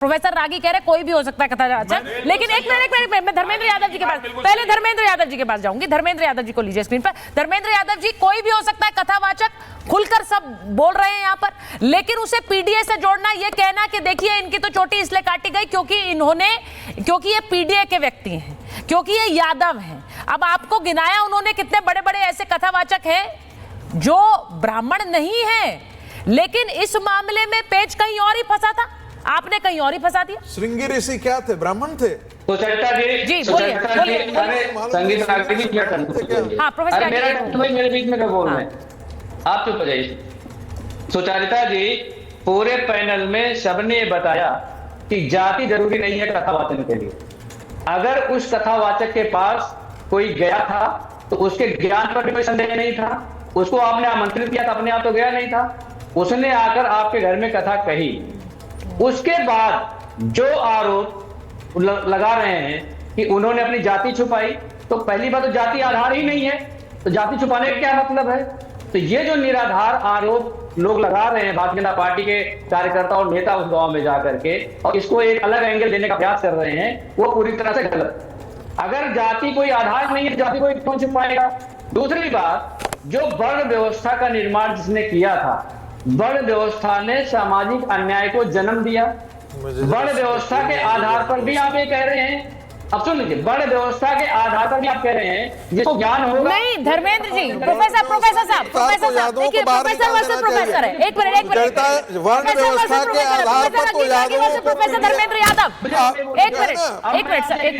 Professor रागी कह रहे कोई भी हो सकता है कथावाचक, लेकिन एक मिनट मैं धर्मेंद्र यादव जी के पास, पहले धर्मेंद्र यादव जी के पास जाऊंगी। धर्मेंद्र यादव जी को लीजिए स्क्रीन पर। धर्मेंद्र यादव जी, कोई भी हो सकता है कथावाचक, खुलकर सब बोल रहे हैं यहाँ पर, लेकिन उसे पीडीए से जोड़ना, ये कहना कि देखिए इनकी तो चोटी इसलिए काटी गई क्योंकि ये पीडीए के व्यक्ति हैं, क्योंकि ये यादव हैं। अब आपको गिनाया उन्होंने कितने बड़े बड़े ऐसे कथावाचक हैं जो ब्राह्मण नहीं है, लेकिन इस मामले में पेच कहीं और ही फंसा था, आपने कहीं और ही फंसा दिया। श्रृंगी ऋषि क्या थे? ब्राह्मण थे। जी बोलिए। हाँ प्रोफेसर, मेरे बीच में क्या बोल रहे हैं आप? चुप हो जाइए। सुचरिता जी, पूरे पैनल में सबने ये बताया कि जाति जरूरी नहीं है कथावाचन के लिए। अगर उस कथावाचक के पास कोई गया था तो उसके ज्ञान पर कोई संदेह नहीं था, उसको आपने आमंत्रित किया था, अपने आप तो गया नहीं था, उसने आकर आपके घर में कथा कही। उसके बाद जो आरोप लगा रहे हैं कि उन्होंने अपनी जाति छुपाई, तो पहली बात तो जाति आधार ही नहीं है, तो जाति छुपाने का क्या मतलब है? तो ये जो निराधार आरोप लोग लगा रहे हैं भारतीय जनता पार्टी के कार्यकर्ता और नेता उस गांव में जाकर के, और इसको एक अलग एंगल देने का प्रयास कर रहे हैं, वो पूरी तरह से गलत। अगर जाति कोई आधार नहीं है, जाति को कौन छुपाएगा? दूसरी बात, जो वर्ण व्यवस्था का निर्माण जिसने किया था, वर्ण व्यवस्था ने सामाजिक अन्याय को जन्म दिया। वर्ण व्यवस्था के आधार पर भी आप ये कह रहे हैं, अब सुन लीजिए, वर्ण व्यवस्था के आधार पर भी आप कह रहे हैं जिसको ज्ञान होगा। नहीं धर्मेंद्र जी, प्रोफेसर साहब देखिए, प्रोफेसर वर्सेस प्रोफेसर है। एक मिनट वर्ण व्यवस्था के आधार पर तो प्रोफेसर धर्मेंद्र यादव, एक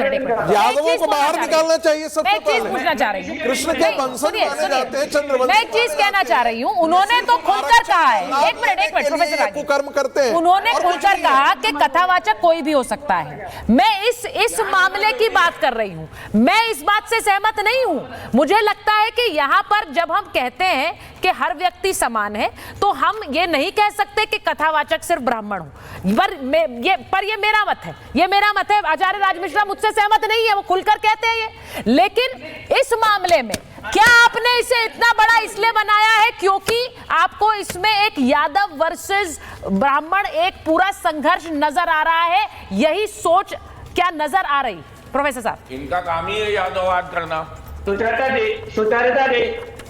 मिनट यादवों को बाहर निकालना चाहिए। सबसे एक चीज पूछना चाह रही हूँ, कृष्ण के वंशज माने जाते हैं चंद्रवंशी। मैं एक चीज कहना चाह रही हूँ, उन्होंने तो खुलकर कहा है, एक मिनट प्रोफेसर रागी, कर्म करते हैं, उन्होंने खुलकर कहा कि कथावाचक कोई भी हो सकता है। मैं इस मामले की बात कर रही हूं, मैं इस बात से सहमत नहीं हूं। मुझे लगता है कि यहां पर जब हम कहते हैं कि हर व्यक्ति समान है, तो हम ये नहीं कह सकते कि कथावाचक सिर्फ ब्राह्मण हो। पर ये मेरा मत है, ये मेरा मत है। आचार्य राज मिश्रा मुझसे सहमत नहीं है, वो खुलकर कहते हैं ये। लेकिन इस मामले में क्या आपने इसे इतना बड़ा इसलिए बनाया है क्योंकि आपको इसमें एक यादव वर्सेस ब्राह्मण एक पूरा संघर्ष नजर आ रहा है? यही सोच क्या नजर आ रही? प्रोफेसर साहब, इनका काम ही है यादववाद करना। सुचरिता जी,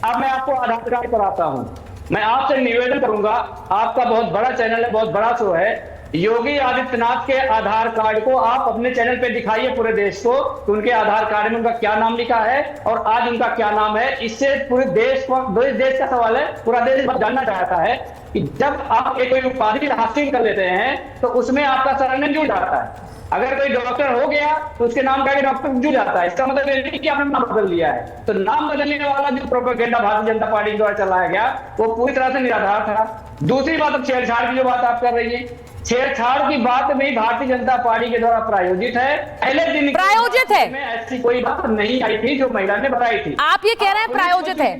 अब मैं आपको आधार कार्ड कराता हूं। मैं आपसे निवेदन करूंगा, आपका बहुत बड़ा चैनल है, बहुत बड़ा शो है, योगी आदित्यनाथ के आधार कार्ड को आप अपने चैनल पे दिखाइए पूरे देश को कि उनके आधार कार्ड में उनका क्या नाम लिखा है और आज उनका क्या नाम है। इससे पूरे देश का सवाल है, पूरा देश जानना चाहता है कि जब आप कोई उपाधि हासिल कर लेते हैं तो उसमें आपका सरनेम जुड़ जाता है। अगर कोई डॉक्टर हो गया तो उसके नाम का डॉक्टर जुड़ जाता है, इसका मतलब ये नहीं कि आपने नाम बदल लिया है। तो नाम बदलने वाला जो प्रोपेगेंडा भारतीय जनता पार्टी द्वारा चलाया गया वो पूरी तरह से निराधार था। दूसरी बात, अब छेड़छाड़ की जो बात आप कर रही है, छेड़छाड़ की बात भी भारतीय जनता पार्टी के द्वारा प्रायोजित है। पहले दिन प्रायोजित है, ऐसी कोई बात नहीं आई थी जो महिला ने बताई थी। आप ये कह रहे हैं प्रायोजित है?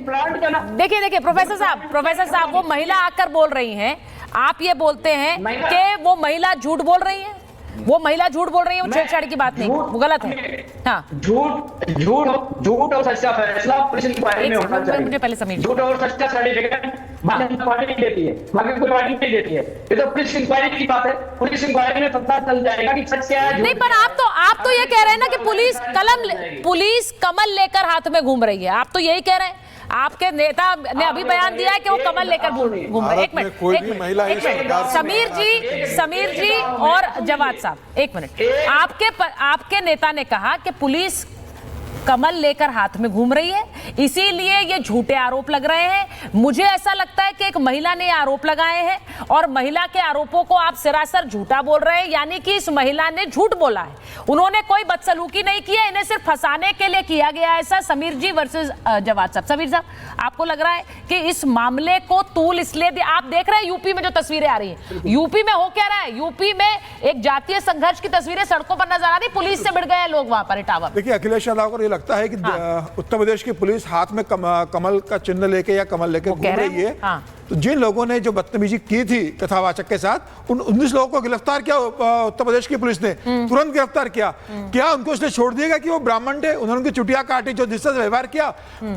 देखिए प्रोफेसर साहब, वो महिला आकर बोल रही हैं, आप ये बोलते हैं कि वो महिला झूठ बोल रही है, वो महिला झूठ बोल रही है, वो छेड़छाड़ की बात नहीं, वो गलत है। हाँ, झूठ और सच्चा फैसला पुलिस इंक्वायरी में होना चाहिए। मुझे पहले समझिए, झूठ और सच्चा सर्टिफिकेट भारतीय जनता पार्टी नहीं देती है, बाकी कोई पार्टी नहीं देती है। ये तो पुलिस इंक्वायरी की बात है, पुलिस इंक्वायरी में पता चल जाएगा कि सच क्या है। नहीं, पर आप तो ये कह रहे हैं ना कि पुलिस कमल लेकर हाथ में घूम रही है, आप तो यही कह रहे हैं। आपके नेता ने अभी बयान दिया है कि वो कमल लेकर घूम रहे हैं। एक मिनट समीर जी और जवाद साहब, एक मिनट। आपके नेता ने कहा कि पुलिस कमल लेकर हाथ में घूम रही है, इसीलिए ये झूठे आरोप लग रहे हैं। मुझे ऐसा लगता है कि एक महिला ने आरोप लगाए हैं और महिला के आरोपों को आप सरासर झूठा बोल रहे हैं, यानी कि इस महिला ने झूठ बोला है, उन्होंने कोई बदसलूकी नहीं की है, इन्हें सिर्फ फंसाने के लिए किया गया है। ऐसा समीर जी वर्सेस जवाद साहब। समीर साहब, आपको लग रहा है कि इस मामले को तूल इसलिए आप देख रहे हैं यूपी में जो तस्वीरें आ रही है, यूपी में हो क्या रहा है? यूपी में एक जातीय संघर्ष की तस्वीरें सड़कों पर नजर आ रही, पुलिस से भिड़ गए लोग वहां पर इटावा। देखिए अखिलेश यादव को लगता है कि उत्तर प्रदेश की पुलिस हाथ में कमल का चिन्ह लेके या कमल लेके घूम रही है, तो जिन लोगों ने जो बदतमीजी की थी कथावाचक के साथ, उन 19 लोगों को गिरफ्तार किया उत्तर प्रदेश की पुलिस ने, तुरंत गिरफ्तार किया। क्या उनको इसलिए छोड़ दिएगा कि वो ब्राह्मण थे? उन्होंने उनकी चुटिया काटी, जो जिससे व्यवहार किया,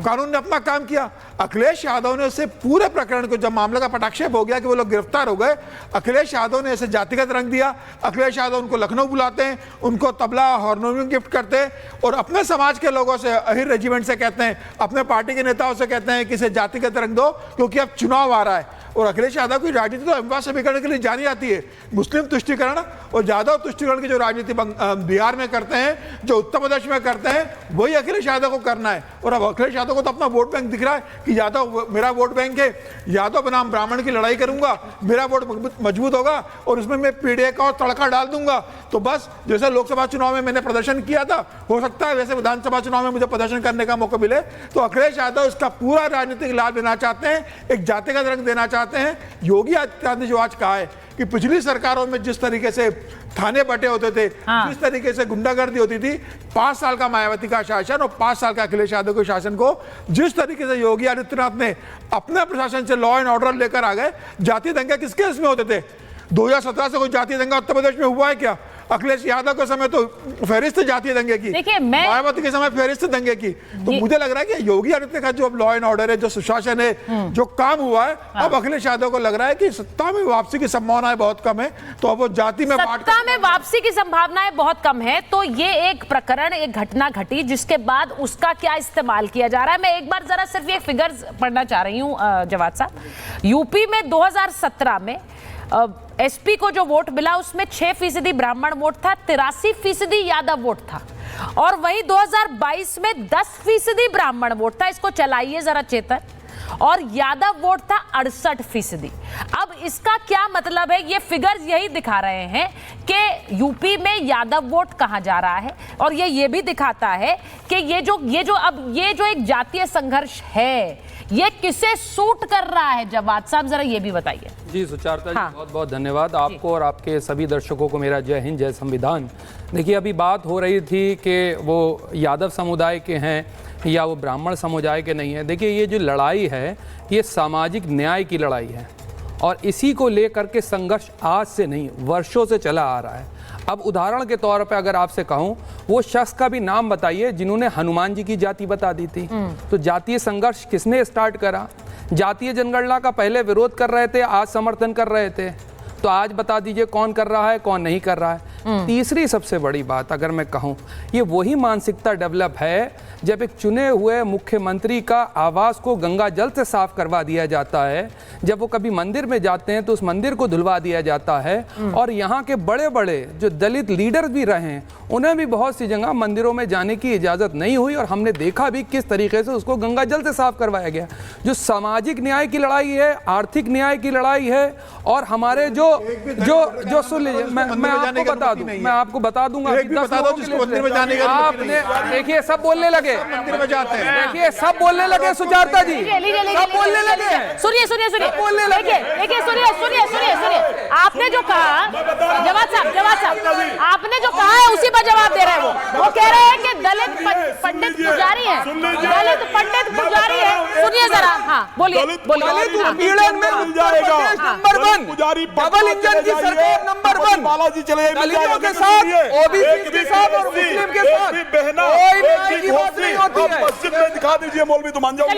कानून ने अपना काम किया। अखिलेश यादव ने उसे पूरे प्रकरण को, जब मामले का पटाक्षेप हो गया कि वो लोग गिरफ्तार हो गए, अखिलेश यादव ने इसे जातिगत रंग दिया। अखिलेश यादव उनको लखनऊ बुलाते हैं, उनको तबला हारमोनियम गिफ्ट करते हैं और अपने समाज के लोगों से, अहिर रेजिमेंट से कहते हैं, अपने पार्टी के नेताओं से कहते हैं कि इसे जातिगत रंग दो क्योंकि अब चुनाव आ रहा है। और अखिलेश यादव की राजनीति तो अहमदाबाद से बिगड़ने के लिए जानी जाती है। मुस्लिम तुष्टिकरण और यादव तुष्टिकरण की जो राजनीति बिहार में करते हैं, जो उत्तर प्रदेश में करते हैं, वही अखिलेश यादव को करना है। और अब अखिलेश यादव को तो अपना वोट बैंक दिख रहा है कि यादव मेरा वोट बैंक है, यादव बनाम ब्राह्मण की लड़ाई करूंगा, मेरा वोट मजबूत होगा और उसमें मैं पीढ़े का और तड़का डाल दूंगा। तो बस जैसे लोकसभा चुनाव में मैंने प्रदर्शन किया था, हो सकता है वैसे विधानसभा चुनाव में मुझे प्रदर्शन करने का मौका मिले। तो अखिलेश यादव इसका पूरा राजनीतिक लाभ देना चाहते हैं, एक जातिगत रंग देना चाहते हैं। योगी आदित्यनाथ ने जो आज कहा है कि पिछली सरकारों में जिस तरीके से थाने बटे होते थे, जिस तरीके से गुंडागर्दी होती थी, 5 साल का मायावती का शासन और 5 साल का अखिलेश यादव के शासन को जिस तरीके से योगी आदित्यनाथ ने अपने प्रशासन से लॉ एंड ऑर्डर लेकर आ गए। जाति दंगे किस केस में होते थे? 2017 से कोई जाति दंगा उत्तर प्रदेश में हुआ है क्या? अखिलेश यादव के समय तो फहरिस्त जातीय दंगे की, मायावती के समय फहरिस्त दंगे की। तो मुझे लग रहा है कि योगी आदित्यनाथ का जो लॉ एंड ऑर्डर है, जो सुशासन है, जो काम हुआ है, अब अखिलेश यादव को लग रहा है कि सत्ता में वापसी की संभावनाएं बहुत कम है। तो अब वो जाति में सत्ता में वापसी की संभावनाएं बहुत कम है। तो ये एक प्रकरण, एक घटना घटी जिसके बाद उसका क्या इस्तेमाल किया जा रहा है। मैं एक बार जरा सिर्फ ये फिगर्स पढ़ना चाह रही हूं जवाद साहब। यूपी में 2017 में एसपी को जो वोट मिला उसमें 6% ब्राह्मण वोट था, 83% यादव वोट था। और वही 2022 में 10% ब्राह्मण वोट था। इसको चलाइए जरा चेतन। और यादव वोट था 68%। अब इसका क्या मतलब है? ये फिगर्स यही दिखा रहे हैं कि यूपी में यादव वोट कहां जा रहा है। और ये भी दिखाता है कि ये जो एक जातीय संघर्ष है, ये किसे सूट कर रहा है। जवाद साहब जरा ये भी बताइए। जी सुचारता जी, बहुत बहुत धन्यवाद आपको और आपके सभी दर्शकों को मेरा जय हिंद, जय संविधान। देखिए, अभी बात हो रही थी कि वो यादव समुदाय के हैं या वो ब्राह्मण समुदाय के नहीं है। देखिए, ये जो लड़ाई है, ये सामाजिक न्याय की लड़ाई है और इसी को लेकर के संघर्ष आज से नहीं, वर्षों से चला आ रहा है। अब उदाहरण के तौर पे अगर आपसे कहूं, वो शख्स का भी नाम बताइए जिन्होंने हनुमान जी की जाति बता दी थी। तो जातीय संघर्ष किसने स्टार्ट करा? जातीय जनगणना का पहले विरोध कर रहे थे, आज समर्थन कर रहे थे। तो आज बता दीजिए कौन कर रहा है, कौन नहीं कर रहा है। तीसरी सबसे बड़ी बात अगर मैं कहूं, ये वही मानसिकता डेवलप है जब एक चुने हुए मुख्यमंत्री का आवास को गंगा जल से साफ करवा दिया जाता है, जब वो कभी मंदिर में जाते हैं तो उस मंदिर को धुलवा दिया जाता है। और यहाँ के बड़े बड़े जो दलित लीडर भी रहे हैं, उन्हें भी बहुत सी जगह मंदिरों में जाने की इजाज़त नहीं हुई और हमने देखा भी किस तरीके से उसको गंगा जल से साफ करवाया गया। जो सामाजिक न्याय की लड़ाई है, आर्थिक न्याय की लड़ाई है और हमारे जो सुन लीजिए, मैं आपको बता दूंगा। आपने देखिए सब बोलने लगे, मंदिर में जाते हैं, देखिए सब बोलने लगे सुचारता जी, सब बोलने लगे। सुनिए आपने जो कहा, जवाद साहब आपने जो कहा है उसी पर जवाब दे रहे हैं। वो कह रहे हैं कि दलित पंडित पुजारी है, दलित पंडित पुजारी है। सुनिए जरा, हाँ बोलिए। दलित उत्पीड़न में Uttar Pradesh number 1, double engine की सरकार नंबर 1, बालाजी चले दलितों के साथ, ओबीसी के साथ और मुस्लिम के साथ कोई न्याय की बात नहीं होती है। मस्जिद में दिखा दीजिए, मौलवी तो मान जाओ।